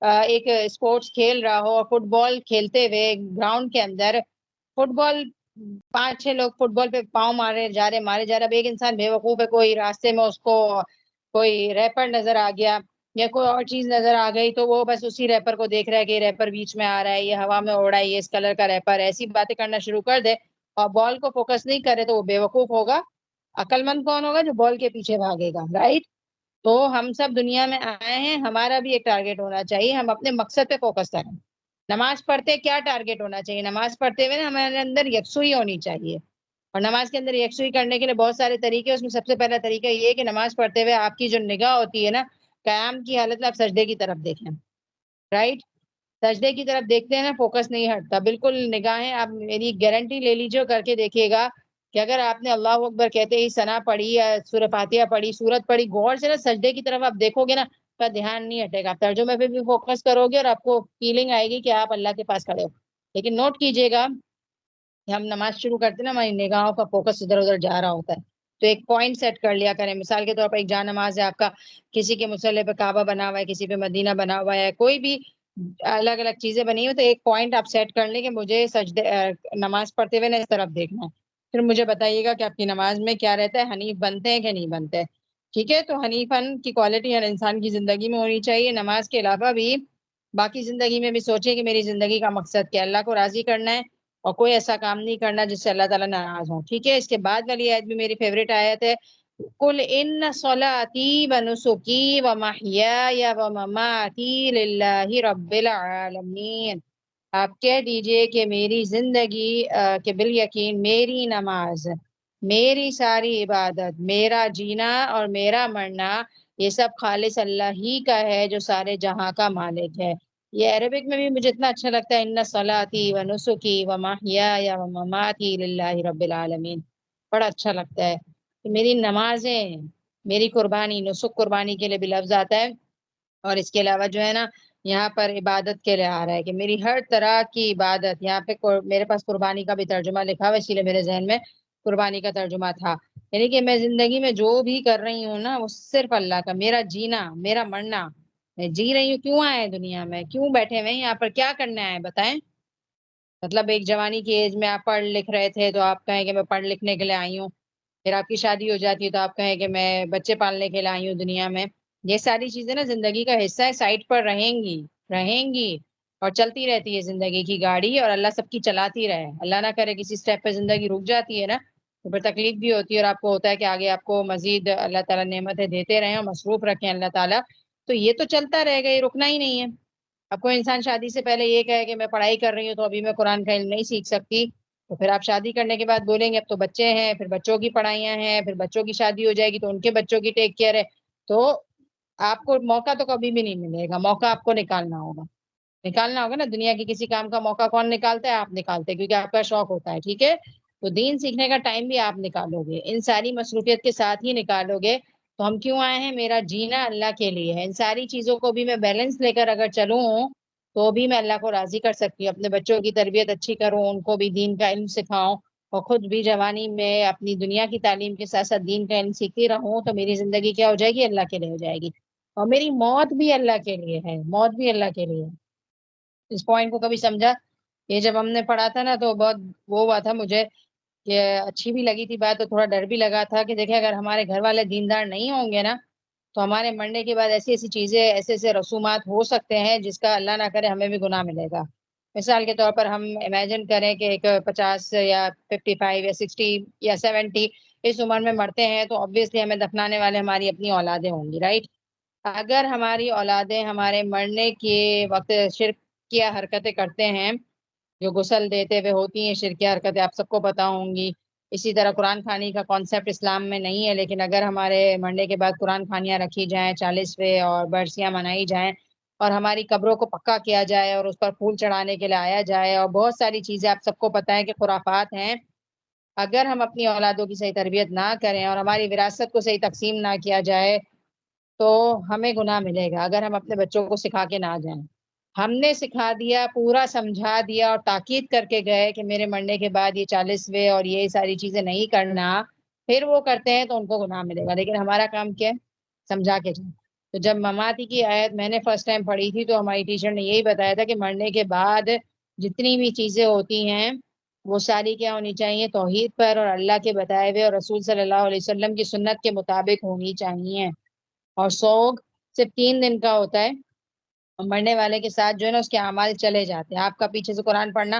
ایک اسپورٹس کھیل رہا ہو اور فٹ بال کھیلتے ہوئے گراؤنڈ کے اندر فٹ بال 5-6 لوگ فٹ بال پہ پاؤں مارے جا رہے. اب ایک انسان بے وقوف ہے, کوئی راستے میں اس کو کوئی ریپر نظر آ گیا یا کوئی اور چیز نظر آ گئی تو وہ بس اسی ریپر کو دیکھ رہا ہے کہ یہ ریپر بیچ میں آ رہا ہے, یہ ہوا میں اڑ رہا ہے, یہ اس کلر کا ریپر ہے, ایسی باتیں کرنا شروع کر دے اور بال کو فوکس نہیں کرے تو وہ بے وقوف ہوگا. عقل مند کون ہوگا؟ جو بال کے پیچھے بھاگے گا, رائٹ. تو ہم سب دنیا میں آئے ہیں, ہمارا بھی ایک ٹارگیٹ ہونا چاہیے, ہم اپنے مقصد پہ فوکس کریں. نماز پڑھتے کیا ٹارگیٹ ہونا چاہیے؟ نماز پڑھتے ہوئے نا ہمارے اندر یکسوئی ہونی چاہیے. اور نماز کے اندر یکسوئی کرنے کے لیے بہت سارے طریقے, اس میں سب سے پہلا طریقہ یہ ہے کہ نماز پڑھتے ہوئے آپ کی جو نگاہ ہوتی ہے نا قیام کی حالت میں آپ سجدے کی طرف دیکھیں, رائٹ. سجدے کی طرف دیکھتے ہیں نا فوکس نہیں ہٹتا, بالکل نگاہیں آپ میری گارنٹی لے لیجیے, کر کے دیکھیے گا کہ اگر آپ نے اللہ اکبر کہتے ہی ثنا پڑھی یا سورہ فاتحہ پڑھی, سورت پڑھی, غور سے نا سجدے کی طرف آپ دیکھو گے نا کا دھیان نہیں ہٹے گا. آپ ترجمے پہ بھی فوکس کرو گے اور آپ کو فیلنگ آئے گی کہ آپ اللہ کے پاس کھڑے ہو. لیکن نوٹ کیجیے گا کہ ہم نماز شروع کرتے ہیں نا ہماری نگاہوں کا فوکس ادھر ادھر جا رہا ہوتا ہے. تو ایک پوائنٹ سیٹ کر لیا کریں. مثال کے طور پر ایک جا نماز ہے آپ کا, کسی کے مصلی پہ کعبہ بنا ہوا ہے, کسی پہ مدینہ بنا ہوا ہے, کوئی بھی الگ الگ چیزیں بنی ہوئی, تو ایک پوائنٹ آپ سیٹ کر لیں کہ مجھے سجدے نماز پڑھتے ہوئے نا اس طرف دیکھنا ہے. پھر مجھے بتائیے گا کہ آپ کی نماز میں کیا رہتا ہے, حنیف بنتے ہیں کہ نہیں بنتے. ٹھیک ہے. تو حنیفن کی کوالٹی ہر انسان کی زندگی میں ہونی چاہیے. نماز کے علاوہ بھی باقی زندگی میں بھی سوچیں کہ میری زندگی کا مقصد کیا, اللہ کو راضی کرنا ہے اور کوئی ایسا کام نہیں کرنا جس سے اللہ تعالیٰ ناراض ہو. ٹھیک ہے. اس کے بعد والی آیت بھی میری فیوریٹ آیت ہے, قل ان صلاتی ونسکی ومحیای ومماتی للہ رب العالمین. آپ کہہ دیجئے کہ میری زندگی کہ بالیقین میری نماز, میری ساری عبادت, میرا جینا اور میرا مرنا یہ سب خالص اللہ ہی کا ہے جو سارے جہاں کا مالک ہے. یہ عربک میں بھی مجھے اتنا اچھا لگتا ہے, ان صلاتی ونسکی ومحیای ومماتی للہ رب العالمین. بڑا اچھا لگتا ہے کہ میری نمازیں, میری قربانی, نسک قربانی کے لیے بھی لفظ آتا ہے. اور اس کے علاوہ جو ہے نا یہاں پر عبادت کے لیے آ رہا ہے کہ میری ہر طرح کی عبادت. یہاں پہ میرے پاس قربانی کا بھی ترجمہ لکھا ہوا, اسی لیے میرے ذہن میں قربانی کا ترجمہ تھا. یعنی کہ میں زندگی میں جو بھی کر رہی ہوں نا وہ صرف اللہ کا. میرا جینا, میرا مرنا, میں جی رہی ہوں, کیوں آئے دنیا میں, کیوں بیٹھے ہوئے یہاں پر, کیا کرنا ہے بتائیں. مطلب ایک جوانی کی ایج میں آپ پڑھ لکھ رہے تھے تو آپ کہیں کہ میں پڑھ لکھنے کے لیے آئی ہوں, پھر آپ کی شادی ہو جاتی ہے تو آپ کہیں کہ میں بچے پالنے کے لیے آئی ہوں دنیا میں. یہ ساری چیزیں نا زندگی کا حصہ ہے, سائڈ پر رہیں گی اور چلتی رہتی ہے زندگی کی گاڑی, اور اللہ سب کی چلاتی رہے. اللہ نہ کرے کسی سٹیپ پہ زندگی رک جاتی ہے نا تو پھر تکلیف بھی ہوتی ہے, اور آپ کو ہوتا ہے کہ آگے آپ کو مزید اللہ تعالیٰ نعمتیں دیتے رہیں اور مصروف رکھیں اللہ تعالیٰ. تو یہ تو چلتا رہے گا, یہ رکنا ہی نہیں ہے. اب کوئی انسان شادی سے پہلے یہ کہے کہ میں پڑھائی کر رہی ہوں تو ابھی میں قرآن کا علم نہیں سیکھ سکتی, تو پھر آپ شادی کرنے کے بعد بولیں گے اب تو بچے ہیں, پھر بچوں کی پڑھائیاں ہیں, پھر بچوں کی شادی ہو جائے گی تو ان کے بچوں کی ٹیک کیئر ہے. تو آپ کو موقع تو کبھی بھی نہیں ملے گا, موقع آپ کو نکالنا ہوگا نا. دنیا کی کسی کام کا موقع کون نکالتا ہے؟ آپ نکالتے ہیں, کیونکہ آپ کا شوق ہوتا ہے. ٹھیک ہے. تو دین سیکھنے کا ٹائم بھی آپ نکالو گے, ان ساری مصروفیت کے ساتھ ہی نکالو گے. تو ہم کیوں آئے ہیں؟ میرا جینا اللہ کے لیے ہے. ان ساری چیزوں کو بھی میں بیلنس لے کر اگر چلوں تو بھی میں اللہ کو راضی کر سکتی ہوں. اپنے بچوں کی تربیت اچھی کروں, ان کو بھی دین کا علم سکھاؤں, اور خود بھی جوانی میں اپنی دنیا کی تعلیم کے ساتھ ساتھ دین کا علم سیکھتی رہوں, تو میری زندگی کیا ہو جائے گی؟ اللہ کے لیے ہو جائے گی. اور میری موت بھی اللہ کے لیے ہے, موت بھی اللہ کے لیے ہے. اس پوائنٹ کو کبھی سمجھا؟ یہ جب ہم نے پڑھا تھا نا تو بہت وہ ہوا تھا مجھے کہ اچھی بھی لگی تھی بات، تو تھوڑا ڈر بھی لگا تھا کہ دیکھیں اگر ہمارے گھر والے دیندار نہیں ہوں گے نا تو ہمارے مرنے کے بعد ایسی ایسی چیزیں، ایسے ایسے رسومات ہو سکتے ہیں جس کا اللہ نہ کرے ہمیں بھی گناہ ملے گا۔ مثال کے طور پر ہم امیجن کریں کہ ایک 50 یا 55 یا 60 یا 70 اس عمر میں مرتے ہیں، تو obviously ہمیں دفنانے والے ہماری اپنی اولادیں ہوں گی، رائٹ؟ اگر ہماری اولادیں ہمارے مرنے کے وقت شرکیہ حرکتیں کرتے ہیں، جو غسل دیتے ہوئے ہوتی ہیں شرکیہ حرکتیں، آپ سب کو پتہ ہوں گی۔ اسی طرح قرآن خوانی کا کانسیپٹ اسلام میں نہیں ہے، لیکن اگر ہمارے مرنے کے بعد قرآن خوانیاں رکھی جائیں، 40ویں اور برسیاں منائی جائیں، اور ہماری قبروں کو پکا کیا جائے اور اس پر پھول چڑھانے کے لیے آیا جائے، اور بہت ساری چیزیں آپ سب کو پتہ ہے کہ خرافات ہیں، اگر ہم اپنی اولادوں کی صحیح تربیت نہ کریں اور ہماری وراثت کو صحیح تقسیم نہ کیا جائے تو ہمیں گناہ ملے گا اگر ہم اپنے بچوں کو سکھا کے نہ جائیں۔ ہم نے سکھا دیا، پورا سمجھا دیا اور تاکید کر کے گئے کہ میرے مرنے کے بعد یہ 40ویں اور یہ ساری چیزیں نہیں کرنا، پھر وہ کرتے ہیں تو ان کو گناہ ملے گا، لیکن ہمارا کام کیا ہے؟ سمجھا کے جائیں۔ تو جب مماتی کی آیت میں نے فرسٹ ٹائم پڑھی تھی تو ہماری ٹیچر نے یہی بتایا تھا کہ مرنے کے بعد جتنی بھی چیزیں ہوتی ہیں وہ ساری کیا ہونی چاہیے؟ توحید پر اور اللہ کے بتائے ہوئے اور رسول صلی اللہ علیہ وسلم کی سنت کے مطابق ہونی چاہیے۔ اور سوگ صرف 3 دن کا ہوتا ہے، اور مرنے والے کے ساتھ جو ہے نا اس کے اعمال چلے جاتے ہیں۔ آپ کا پیچھے سے قرآن پڑھنا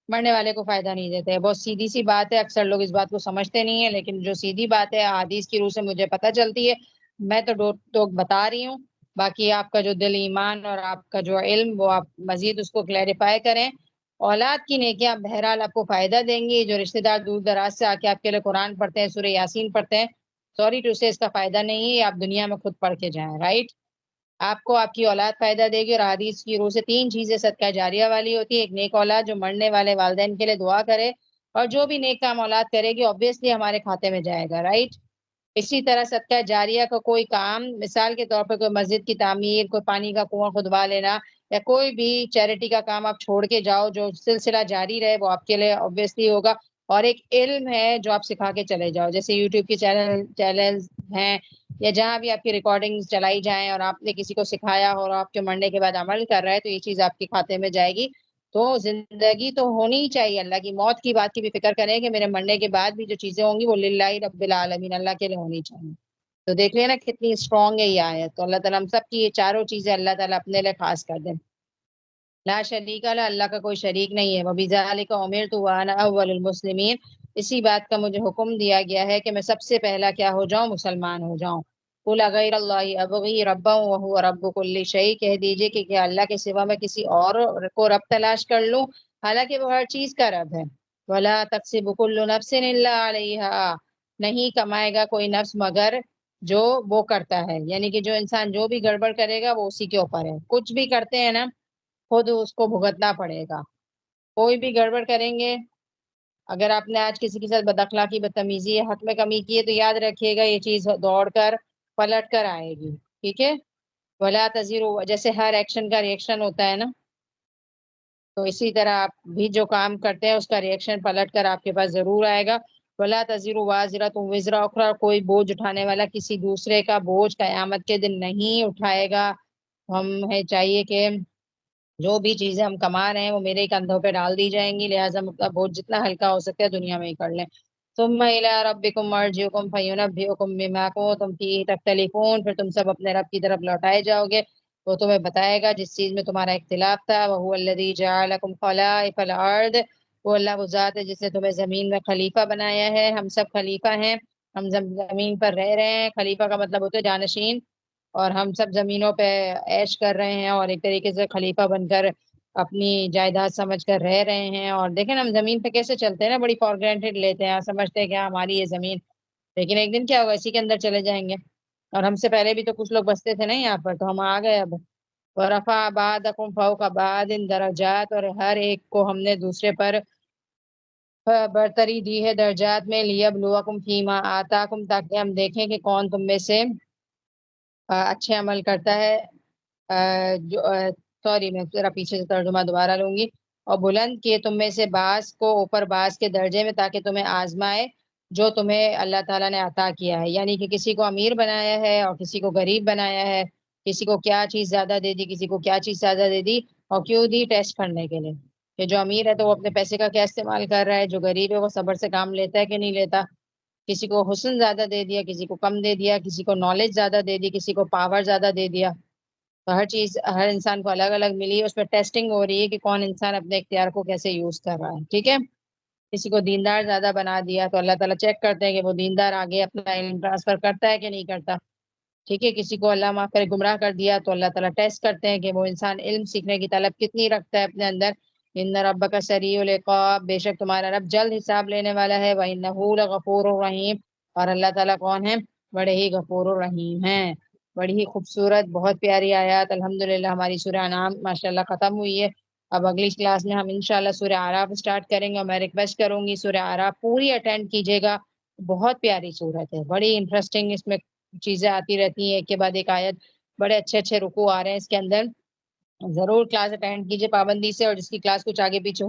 مرنے والے کو فائدہ نہیں دیتے ہے، بہت سیدھی سی بات ہے، اکثر لوگ اس بات کو سمجھتے نہیں ہیں، لیکن جو سیدھی بات ہے احادیث کی روح سے مجھے پتہ چلتی ہے، میں تو ٹوک بتا رہی ہوں، باقی آپ کا جو دل ایمان اور آپ کا جو علم وہ آپ مزید اس کو کلیریفائی کریں۔ اولاد کی نیکیاں بہرحال آپ کو فائدہ دیں گی، جو رشتہ دار دور دراز سے آ کے آپ کے لیے قرآن پڑھتے ہیں، سورہ یاسین پڑھتے ہیں، سوری ٹو سے اس کا فائدہ نہیں ہے، آپ دنیا میں خود پڑھ کے جائیں، رائٹ؟ آپ کو آپ کی اولاد فائدہ دے گی، اور حدیث کی روح سے 3 چیزیں صدقہ جاریہ والی ہوتی ہے۔ ایک نیک اولاد جو مرنے والے والدین کے لیے دعا کرے، اور جو بھی نیک کام اولاد کرے گی obviously ہمارے کھاتے میں جائے گا، رائٹ؟ اسی طرح صدقہ جاریہ کا کوئی کام، مثال کے طور پر کوئی مسجد کی تعمیر، کوئی پانی کا کنواں کھدوا لینا، یا کوئی بھی چیریٹی کا کام آپ چھوڑ کے جاؤ جو سلسلہ جاری رہے، وہ آپ کے لیے obviously ہوگا۔ اور ایک علم ہے جو آپ سکھا کے چلے جاؤ، جیسے یوٹیوب کے چینل ہیں، یا جہاں بھی آپ کی ریکارڈنگ چلائی جائیں اور آپ نے کسی کو سکھایا اور آپ کے مرنے کے بعد عمل کر رہا ہے تو یہ چیز آپ کے کھاتے میں جائے گی۔ تو زندگی تو ہونی ہی چاہیے، اللہ کی موت کی بات کی بھی فکر کریں کہ میرے مرنے کے بعد بھی جو چیزیں ہوں گی وہ للہ رب العالمین، اللہ کے لیے ہونی چاہیے۔ تو دیکھ لیں نا کتنی اسٹرانگ ہے یہ آیت، تو اللہ تعالیٰ ہم سب کی یہ چاروں چیزیں اللہ تعالیٰ اپنے لیے خاص کر دیں۔ لا شریک اللہ، اللہ کا کوئی شریک نہیں ہے۔ وَبِذَلِكَ أُمِرْتُ وَأَنَا أَوَّلُ الْمُسْلِمِينَ، اسی بات کا مجھے حکم دیا گیا ہے کہ میں سب سے پہلا کیا ہو جاؤں؟ مسلمان ہو جاؤں۔ قُلْ غَيْرَ اللَّهِ أَبْغِي رَبًّا وَهُوَ رَبُّ كُلِّ شَيْءٍ، کہہ دیجئے کہ کیا اللہ کے سوا میں کسی اور کو رب تلاش کر لوں، حالانکہ وہ ہر چیز کا رب ہے۔ وَلَا تَكْسِبُ كُلُّ نَفْسٍ إِلَّا عَلَيْهَا، نہیں کمائے گا کوئی نفس مگر جو وہ کرتا ہے، یعنی کہ جو انسان جو بھی گڑبڑ کرے گا وہ اسی کے اوپر ہے۔ کچھ بھی کرتے ہیں نا خود اس کو بھگتنا پڑے گا، کوئی بھی گڑبڑ کریں گے۔ اگر آپ نے آج کسی کے ساتھ بد اخلاقی، بدتمیزی، حق میں کمی کی ہے تو یاد رکھیے گا یہ چیز دوڑ کر پلٹ کر آئے گی، ٹھیک ہے؟ ولا تزیرو، جیسے ہر ایکشن کا ریئیکشن ہوتا ہے نا، تو اسی طرح آپ بھی جو کام کرتے ہیں اس کا ریئیکشن پلٹ کر آپ کے پاس ضرور آئے گا۔ ولا تزیرو وازرۃ وزر اخری، کوئی بوجھ اٹھانے والا کسی دوسرے کا بوجھ قیامت کے دن نہیں اٹھائے گا۔ ہمیں چاہیے کہ جو بھی چیزیں ہم کما رہے ہیں وہ میرے ہی کندھوں پہ ڈال دی جائیں گی، لہٰذا مطلب بوجھ جتنا ہلکا ہو سکتا ہے دنیا میں ہی کر لیں۔ ثم الی ربکم مرجعکم فینبئکم بما کنتم فیہ تختلفون، پھر تم سب اپنے رب کی طرف لوٹائے جاؤ گے، وہ تمہیں بتائے گا جس چیز میں تمہارا اختلاف تھا۔ وہو الذی جعلکم خلائف الارض، وہ اللہ وہ ذات ہے جس نے تمہیں زمین میں خلیفہ بنایا ہے۔ ہم سب خلیفہ ہیں، ہم زمین پر رہ رہے ہیں۔ خلیفہ کا مطلب ہوتا ہے جانشین، اور ہم سب زمینوں پہ عیش کر رہے ہیں اور ایک طریقے سے خلیفہ بن کر اپنی جائیداد سمجھ کر رہ رہے ہیں۔ اور دیکھیں نا ہم زمین پہ کیسے چلتے ہیں نا، بڑی فار گرانٹیڈ لیتے ہیں، سمجھتے ہیں کہ ہماری یہ زمین، لیکن ایک دن کیا ہوگا، اسی کے اندر چلے جائیں گے۔ اور ہم سے پہلے بھی تو کچھ لوگ بستے تھے نا یہاں پر، تو ہم آ گئے اب۔ وَرَفَعَ بَعْضَكُمْ فَوْقَ بَعْضٍ دَرَجَاتٍ، اور ہر ایک کو ہم نے دوسرے پر برتری دی ہے درجات میں، لِيَبْلُوَكُمْ فِيمَا آتَاكُمْ، تاکہ ہم دیکھیں کہ کون تم میں سے اچھے عمل کرتا ہے۔ سوری میں ذرا پیچھے سے ترجمہ دوبارہ لوں گی۔ اور بلند کیے تم میں سے بعض کو اوپر بعض کے درجے میں، تاکہ تمہیں آزمائے جو تمہیں اللہ تعالیٰ نے عطا کیا ہے، یعنی کہ کسی کو امیر بنایا ہے اور کسی کو غریب بنایا ہے، کسی کو کیا چیز زیادہ دے دی، کسی کو کیا چیز زیادہ دے دی، اور کیوں دی؟ ٹیسٹ کرنے کے لیے۔ کہ جو امیر ہے تو وہ اپنے پیسے کا کیا استعمال کر رہا ہے، جو غریب ہے وہ صبر سے کام لیتا ہے کہ نہیں لیتا. کسی کو حسن زیادہ دے دیا، کسی کو کم دے دیا، کسی کو نالج زیادہ دے دی، کسی کو پاور زیادہ دے دیا. تو ہر چیز ہر انسان کو الگ الگ ملی ہے، اس پہ ٹیسٹنگ ہو رہی ہے کہ کون انسان اپنے اختیار کو کیسے یوز کر رہا ہے. ٹھیک ہے. کسی کو دیندار زیادہ بنا دیا تو اللہ تعالیٰ چیک کرتے ہیں کہ وہ دیندار آگے اپنا علم ٹرانسفر کرتا ہے کہ نہیں کرتا. ٹھیک ہے. کسی کو اللہ معاف کرے گمراہ کر دیا تو اللہ تعالیٰ ٹیسٹ کرتے ہیں کہ وہ انسان علم سیکھنے کی طلب کتنی رکھتا ہے اپنے اندر. ان ربک سریع العقاب، بے شک تمہارا رب جلد حساب لینے والا ہے. وَإِنَّهُ لَغَفُورٌ رَحِيمٌ، اور اللہ تعالیٰ کون ہے؟ بڑے ہی غفور الرحیم ہیں. بڑی ہی خوبصورت بہت پیاری آیات. الحمدللہ ہماری سورہ انعام ماشاءاللہ ختم ہوئی ہے. اب اگلی کلاس میں ہم انشاءاللہ سورہ اعراف سٹارٹ کریں گے. میں ریکویسٹ کروں گی سورہ اعراف پوری اٹینڈ کیجیے گا. بہت پیاری سورت ہے، بڑی انٹرسٹنگ اس میں چیزیں آتی رہتی ہیں، ایک کے بعد ایک آیت. بڑے اچھے اچھے رکوع آ رہے ہیں اس کے اندر. ضرور کلاس اٹینڈ کیجیے پابندی سے، اور جس کی کلاس کچھ آگے پیچھے